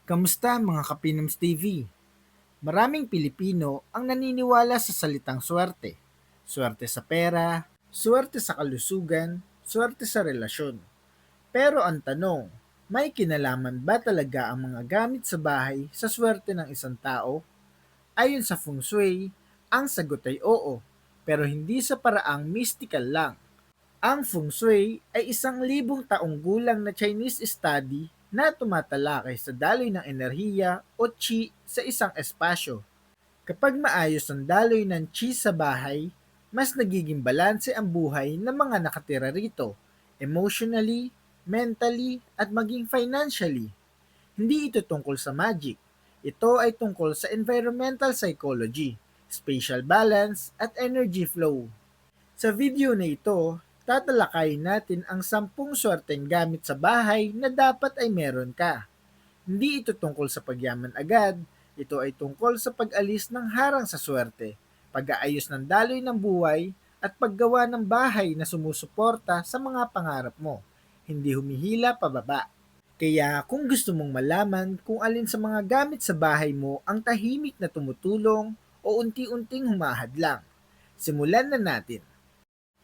Kamusta mga Kapinoms TV? Maraming Pilipino ang naniniwala sa salitang swerte. Swerte sa pera, swerte sa kalusugan, swerte sa relasyon. Pero ang tanong, may kinalaman ba talaga ang mga gamit sa bahay sa swerte ng isang tao? Ayon sa Feng Shui, ang sagot ay oo, pero hindi sa paraang mystical lang. Ang Feng Shui ay isang libong taong gulang na Chinese study na tumatalakay sa daloy ng enerhiya o qi sa isang espasyo. Kapag maayos ang daloy ng qi sa bahay, mas nagiging balanse ang buhay ng mga nakatira rito, emotionally, mentally, at maging financially. Hindi ito tungkol sa magic. Ito ay tungkol sa environmental psychology, spatial balance, at energy flow. Sa video na ito, tatalakayin natin ang 10 swerteng gamit sa bahay na dapat ay meron ka. Hindi ito tungkol sa pagyaman agad, ito ay tungkol sa pag-alis ng harang sa swerte, pag-aayos ng daloy ng buhay, at paggawa ng bahay na sumusuporta sa mga pangarap mo, hindi humihila pababa. Kaya kung gusto mong malaman kung alin sa mga gamit sa bahay mo ang tahimik na tumutulong o unti-unting humahadlang, simulan na natin.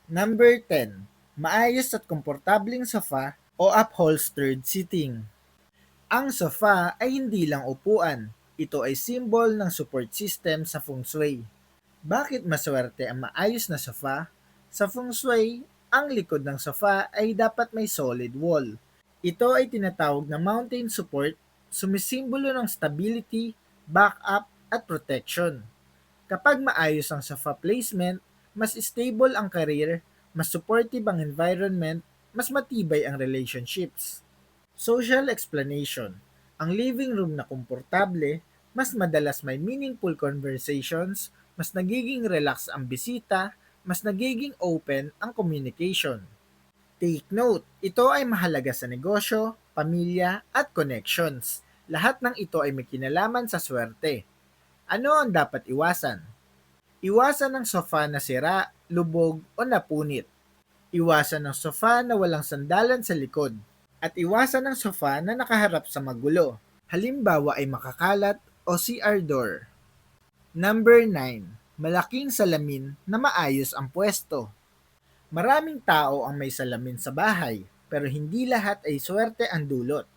Number 10. Maayos at komportableng sofa o upholstered seating. Ang sofa ay hindi lang upuan. Ito ay simbol ng support system sa Feng Shui. Bakit maswerte ang maayos na sofa? Sa Feng Shui, ang likod ng sofa ay dapat may solid wall. Ito ay tinatawag na mountain support, sumisimbolo ng stability, backup, at protection. Kapag maayos ang sofa placement, mas stable ang career, mas supportive ang environment, mas matibay ang relationships. Social explanation. Ang living room na komportable, mas madalas may meaningful conversations, mas nagiging relax ang bisita, mas nagiging open ang communication. Take note, ito ay mahalaga sa negosyo, pamilya, at connections. Lahat ng ito ay may kinalaman sa swerte. Ano ang dapat iwasan? Iwasan ng sofa na sira, lubog, o napunit. Iwasan ng sofa na walang sandalan sa likod. At iwasan ng sofa na nakaharap sa magulo. Halimbawa ay makakalat o CR door. Number 9. Malaking salamin na maayos ang pwesto. Maraming tao ang may salamin sa bahay, pero hindi lahat ay swerte ang dulot.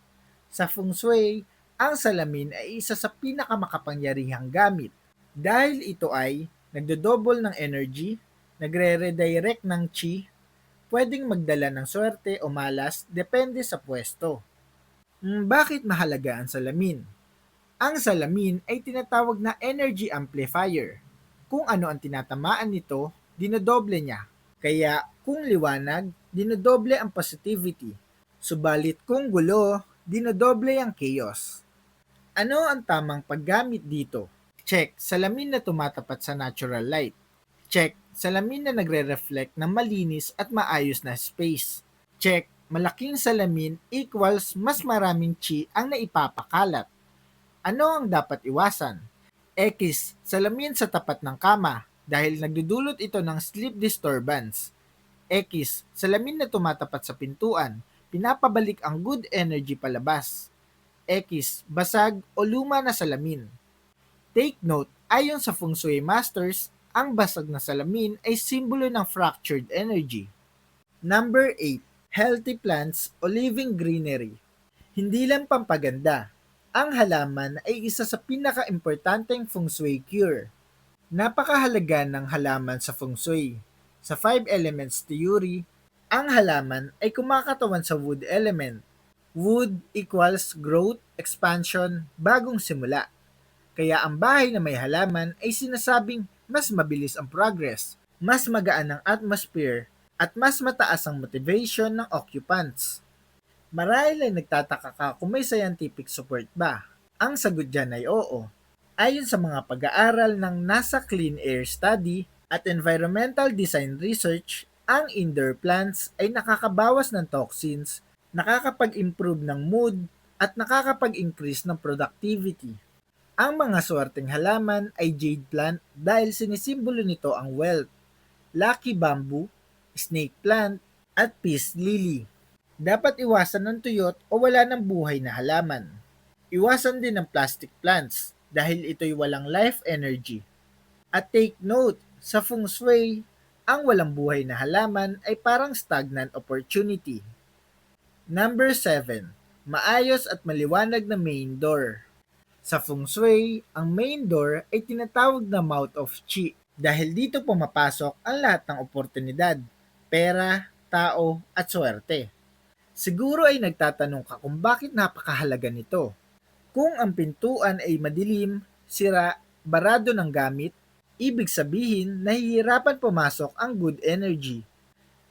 Sa Feng Shui, ang salamin ay isa sa pinakamakapangyarihang gamit dahil ito ay nagdodouble ng energy, nagre-redirect ng chi, pwedeng magdala ng swerte o malas depende sa pwesto. Bakit mahalaga ang salamin? Ang salamin ay tinatawag na energy amplifier. Kung ano ang tinatamaan nito, dinodoble niya. Kaya kung liwanag, dinodoble ang positivity. Subalit kung gulo, dinodoble ang chaos. Ano ang tamang paggamit dito? Check, salamin na tumatapat sa natural light. Check, salamin na nagre-reflect ng malinis at maayos na space. Check, malaking salamin equals mas maraming chi ang naipapakalat. Ano ang dapat iwasan? X, salamin sa tapat ng kama dahil nagdudulot ito ng sleep disturbance. X, salamin na tumatapat sa pintuan, pinapabalik ang good energy palabas. X, basag o luma na salamin. Take note, ayon sa Feng Shui Masters, ang basag na salamin ay simbolo ng fractured energy. Number 8. Healthy plants o living greenery. Hindi lang pampaganda. Ang halaman ay isa sa pinaka-importanteng Feng Shui cure. Napakahalaga ng halaman sa Feng Shui. Sa 5 elements theory, ang halaman ay kumakatawan sa wood element. Wood equals growth, expansion, bagong simula. Kaya ang bahay na may halaman ay sinasabing mas mabilis ang progress, mas magaan ang atmosphere, at mas mataas ang motivation ng occupants. Marahil ay nagtataka ka kung may scientific support ba? Ang sagot dyan ay oo. Ayon sa mga pag-aaral ng NASA Clean Air Study at Environmental Design Research, ang indoor plants ay nakakabawas ng toxins, nakakapag-improve ng mood, at nakakapag-increase ng productivity. Ang mga swerteng halaman ay jade plant dahil sinisimbolo nito ang wealth, lucky bamboo, snake plant, at peace lily. Dapat iwasan ng tuyot o wala ng buhay na halaman. Iwasan din ang plastic plants dahil ito'y walang life energy. At take note, sa feng shui, ang walang buhay na halaman ay parang stagnant opportunity. Number 7. Maayos at maliwanag na main door. Sa feng shui, ang main door ay tinatawag na mouth of chi dahil dito pumapasok ang lahat ng oportunidad, pera, tao at swerte. Siguro ay nagtatanong ka kung bakit napakahalaga nito. Kung ang pintuan ay madilim, sira, barado ng gamit, ibig sabihin nahihirapan pumasok ang good energy.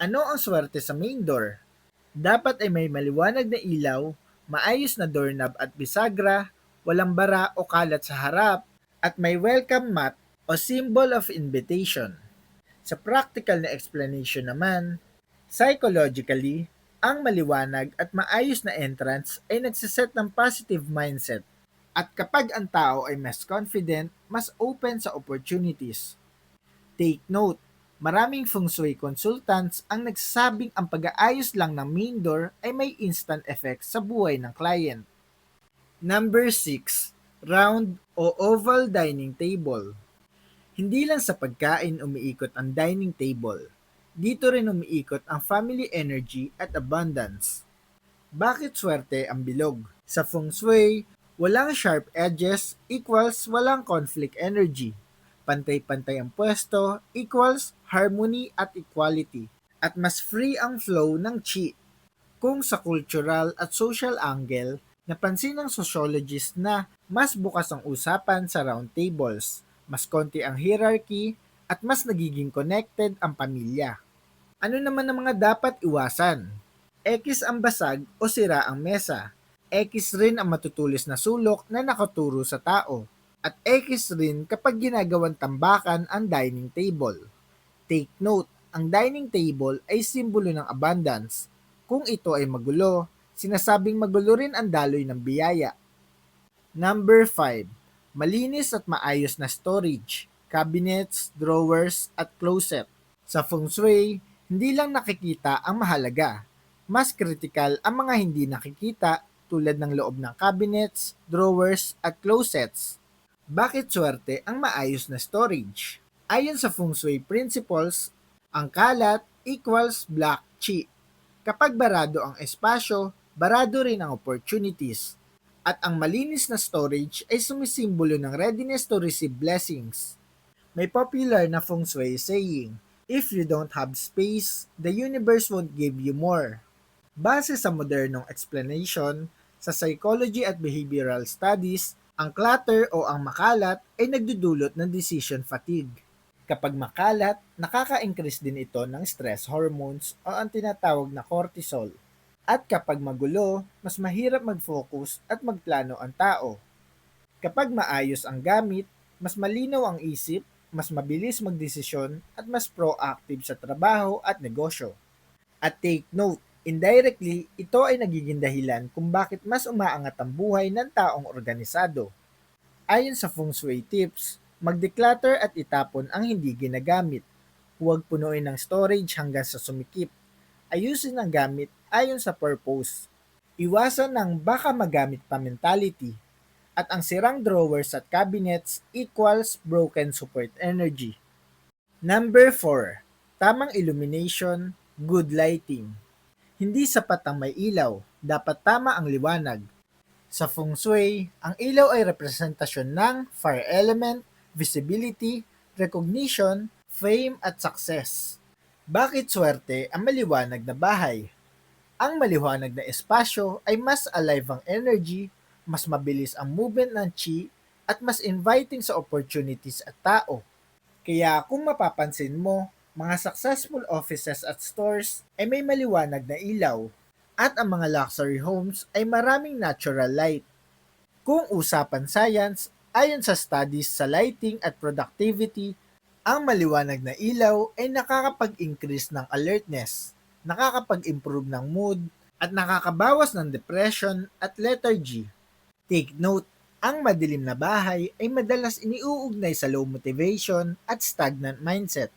Ano ang swerte sa main door? Dapat ay may maliwanag na ilaw, maayos na doorknob at bisagra, walang bara o kalat sa harap, at may welcome mat o symbol of invitation. Sa practical na explanation naman, psychologically, ang maliwanag at maayos na entrance ay nagsiset ng positive mindset. At kapag ang tao ay mas confident, mas open sa opportunities. Take note, maraming feng shui consultants ang nagsasabing ang pag-aayos lang ng main door ay may instant effect sa buhay ng client. Number 6. Round o oval dining table. Hindi lang sa pagkain umiikot ang dining table. Dito rin umiikot ang family energy at abundance. Bakit swerte ang bilog? Sa feng shui, walang sharp edges equals walang conflict energy. Pantay-pantay ang pwesto equals harmony at equality. At mas free ang flow ng chi. Kung sa cultural at social angle, napansin ng sociologist na mas bukas ang usapan sa round tables, mas konti ang hierarchy, at mas nagiging connected ang pamilya. Ano naman ang mga dapat iwasan? X ang basag o sira ang mesa. X rin ang matutulis na sulok na nakaturo sa tao. At X rin kapag ginagawang tambakan ang dining table. Take note, ang dining table ay simbolo ng abundance. Kung ito ay magulo, sinasabing magulo rin ang daloy ng biyaya. Number 5. Malinis at maayos na storage, cabinets, drawers, at closet. Sa feng shui, hindi lang nakikita ang mahalaga. Mas kritikal ang mga hindi nakikita tulad ng loob ng cabinets, drawers, at closets. Bakit swerte ang maayos na storage? Ayon sa feng shui principles, ang kalat equals black chi. Kapag barado ang espasyo, barado rin ang opportunities. At ang malinis na storage ay sumisimbolo ng readiness to receive blessings. May popular na feng shui saying, if you don't have space, the universe won't give you more. Base sa modernong explanation, sa psychology at behavioral studies, ang clutter o ang makalat ay nagdudulot ng decision fatigue. Kapag makalat, nakaka-increase din ito ng stress hormones o ang tinatawag na cortisol. At kapag magulo, mas mahirap mag-focus at magplano ang tao. Kapag maayos ang gamit, mas malinaw ang isip, mas mabilis magdesisyon at mas proactive sa trabaho at negosyo. At take note, indirectly, ito ay nagiging dahilan kung bakit mas umaangat ang buhay ng taong organisado. Ayon sa feng shui tips, mag-declutter at itapon ang hindi ginagamit. Huwag punuin ng storage hanggang sa sumikip. Ayusin ang gamit ayon sa purpose. Iwasan ng baka magamit pa mentality. At ang sirang drawers at cabinets equals broken support energy. Number 4. Tamang illumination, good lighting. Hindi sapat ang may ilaw, dapat tama ang liwanag. Sa feng shui, ang ilaw ay representasyon ng fire element, visibility, recognition, fame at success. Bakit swerte ang maliwanag na bahay? Ang maliwanag na espasyo ay mas alive ang energy, mas mabilis ang movement ng chi, at mas inviting sa opportunities at tao. Kaya kung mapapansin mo, mga successful offices at stores ay may maliwanag na ilaw, at ang mga luxury homes ay maraming natural light. Kung usapan science, ayon sa studies sa lighting at productivity, ang maliwanag na ilaw ay nakakapag-increase ng alertness, nakakapag-improve ng mood, at nakakabawas ng depression at lethargy. Take note, ang madilim na bahay ay madalas iniuugnay sa low motivation at stagnant mindset.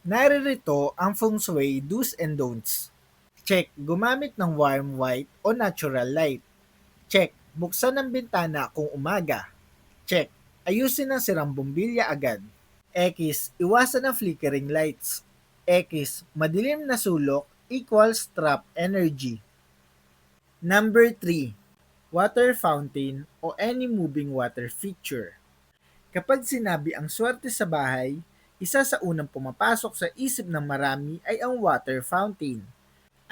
Naririto ang feng shui do's and don'ts. Check, gumamit ng warm white o natural light. Check, Buksan ang bintana kung umaga. Check. Ayusin ang sirang bombilya agad. X. Iwasan ang flickering lights. X. Madilim na sulok equals trap energy. Number 3. Water fountain o any moving water feature. Kapag sinabi ang swerte sa bahay, isa sa unang pumapasok sa isip ng marami ay ang water fountain.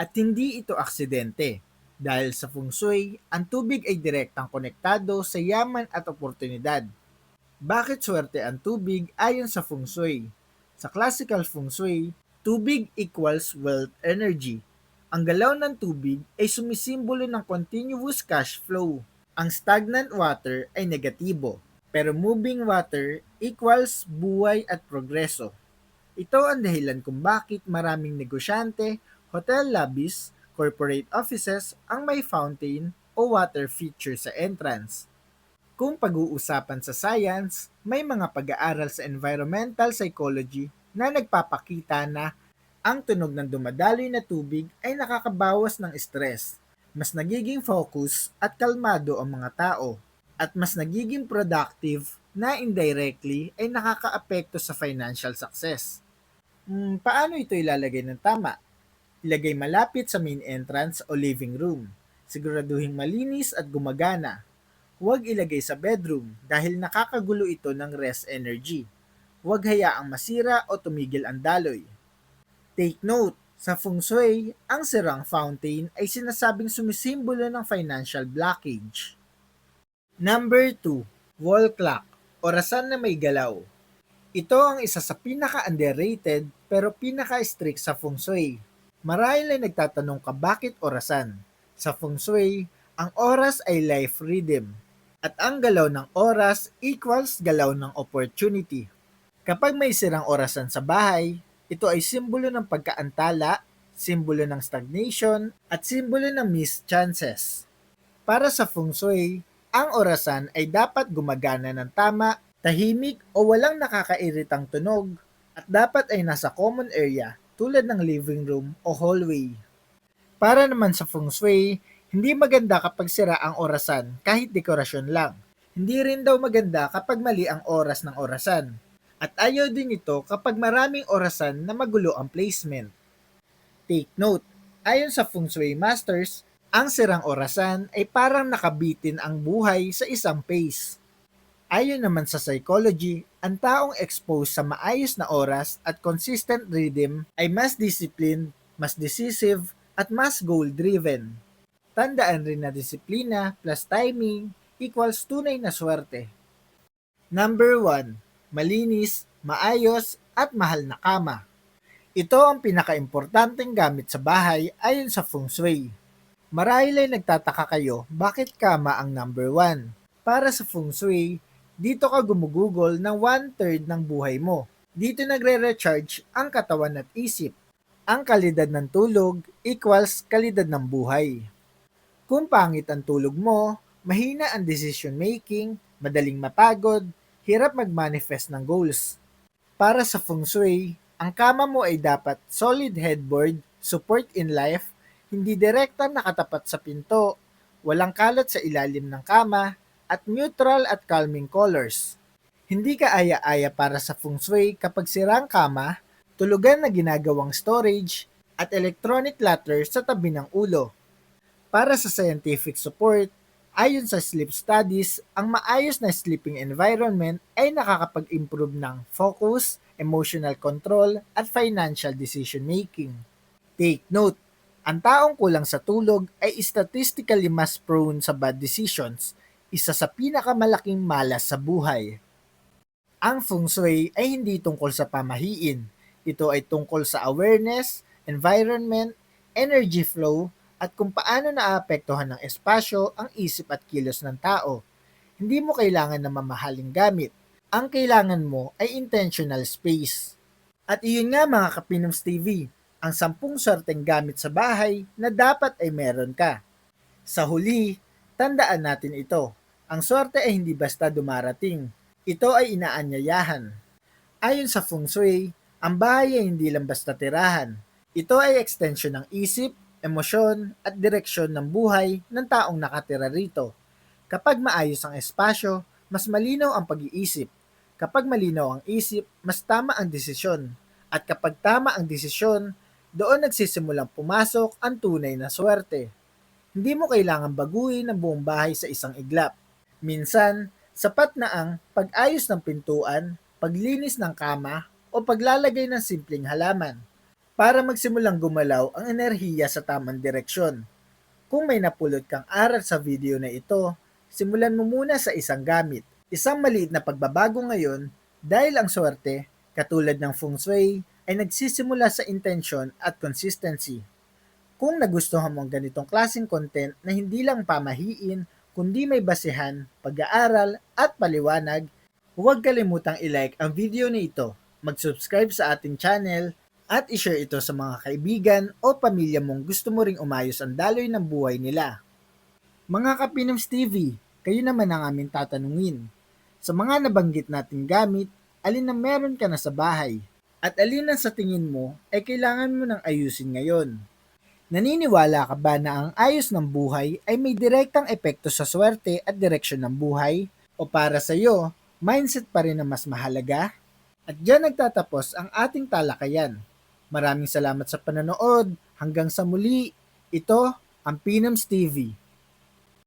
At hindi ito aksidente. Dahil sa feng shui, ang tubig ay direktang konektado sa yaman at oportunidad. Bakit swerte ang tubig ayon sa feng shui? Sa classical feng shui, tubig equals wealth energy. Ang galaw ng tubig ay sumisimbolo ng continuous cash flow. Ang stagnant water ay negatibo, pero moving water equals buhay at progreso. Ito ang dahilan kung bakit maraming negosyante, hotel lobbies, corporate offices ang may fountain o water feature sa entrance. Kung pag-uusapan sa science, may mga pag-aaral sa environmental psychology na nagpapakita na ang tunog ng dumadaloy na tubig ay nakakabawas ng stress. Mas nagiging focus at kalmado ang mga tao at mas nagiging productive na indirectly ay nakakaapekto sa financial success. Paano ito ilalagay ng tama? Ilagay malapit sa main entrance o living room. Siguraduhin malinis at gumagana. Huwag ilagay sa bedroom dahil nakakagulo ito ng rest energy. Huwag hayaang masira o tumigil ang daloy. Take note, sa feng shui, ang sirang fountain ay sinasabing sumisimbolo ng financial blockage. Number 2, wall clock, orasan na may galaw. Ito ang isa sa pinaka-underrated pero pinaka-strict sa feng shui. Marahil ay nagtatanong ka bakit orasan. Sa feng shui, ang oras ay life rhythm. At ang galaw ng oras equals galaw ng opportunity. Kapag may sirang orasan sa bahay, ito ay simbolo ng pagkaantala, simbolo ng stagnation, at simbolo ng missed chances. Para sa feng shui, ang orasan ay dapat gumagana ng tama, tahimik o walang nakakairitang tunog, at dapat ay nasa common area tulad ng living room o hallway. Para naman sa feng shui, hindi maganda kapag sira ang orasan kahit dekorasyon lang. Hindi rin daw maganda kapag mali ang oras ng orasan. At ayaw din ito kapag maraming orasan na magulo ang placement. Take note, ayon sa feng shui masters, ang sirang orasan ay parang nakabitin ang buhay sa isang pace. Ayon naman sa psychology, ang taong exposed sa maayos na oras at consistent rhythm ay mas disciplined, mas decisive, at mas goal-driven. Tandaan rin na disiplina plus timing equals tunay na swerte. Number 1, malinis, maayos, at mahal na kama. Ito ang pinakaimportanteng gamit sa bahay ayon sa feng shui. Marahil ay nagtataka kayo bakit kama ang number 1. Para sa feng shui, dito ka gumugugol ng 1/3 ng buhay mo. Dito nagre-recharge ang katawan at isip. Ang kalidad ng tulog equals kalidad ng buhay. Kung pangit ang tulog mo, mahina ang decision making, madaling mapagod, hirap mag-manifest ng goals. Para sa feng shui, ang kama mo ay dapat solid headboard, support in life, hindi direktang nakatapat sa pinto, walang kalat sa ilalim ng kama, at neutral at calming colors. Hindi ka aya-aya para sa feng shui kapag sirang kama, tulugan na ginagawang storage, at electronic clutter sa tabi ng ulo. Para sa scientific support, ayon sa sleep studies, ang maayos na sleeping environment ay nakakapag-improve ng focus, emotional control, at financial decision making. Take note, ang taong kulang sa tulog ay statistically mas prone sa bad decisions, isa sa pinakamalaking malas sa buhay. Ang feng shui ay hindi tungkol sa pamahiin. Ito ay tungkol sa awareness, environment, energy flow, at kung paano naapektuhan ng espasyo ang isip at kilos ng tao. Hindi mo kailangan ng mamahaling gamit. Ang kailangan mo ay intentional space. At iyon nga mga Kapinoms TV, ang 10 swerteng gamit sa bahay na dapat ay meron ka. Sa huli, tandaan natin ito. Ang swerte ay hindi basta dumarating. Ito ay inaanyayahan. Ayon sa feng shui, ang bahay ay hindi lang basta tirahan. Ito ay extension ng isip, emosyon, at direksyon ng buhay ng taong nakatira rito. Kapag maayos ang espasyo, mas malinaw ang pag-iisip. Kapag malinaw ang isip, mas tama ang desisyon. At kapag tama ang desisyon, doon nagsisimulang pumasok ang tunay na swerte. Hindi mo kailangan baguhin ang buong bahay sa isang iglap. Minsan, sapat na ang pag-ayos ng pintuan, paglinis ng kama, o paglalagay ng simpleng halaman para magsimulang gumalaw ang enerhiya sa tamang direksyon. Kung may napulot kang aral sa video na ito, simulan mo muna sa isang gamit. Isang maliit na pagbabago ngayon dahil ang swerte, katulad ng feng shui, ay nagsisimula sa intention at consistency. Kung nagustuhan mo ang ganitong klaseng content na hindi lang pamahiin, kundi may basehan, pag-aaral at paliwanag, huwag kalimutang i-like ang video na ito, mag-subscribe sa ating channel, at i-share ito sa mga kaibigan o pamilya mong gusto mo ring umayos ang daloy ng buhay nila. Mga Kapinoms TV, kayo naman ang aming tatanungin. Sa mga nabanggit nating gamit, alin ang meron ka na sa bahay? At alin ang sa tingin mo ay kailangan mo nang ayusin ngayon? Naniniwala ka ba na ang ayos ng buhay ay may direktang epekto sa swerte at direksyon ng buhay? O para sa iyo, mindset pa rin ang mas mahalaga? At diyan nagtatapos ang ating talakayan. Maraming salamat sa panonood. Hanggang sa muli, ito ang Pinoms TV.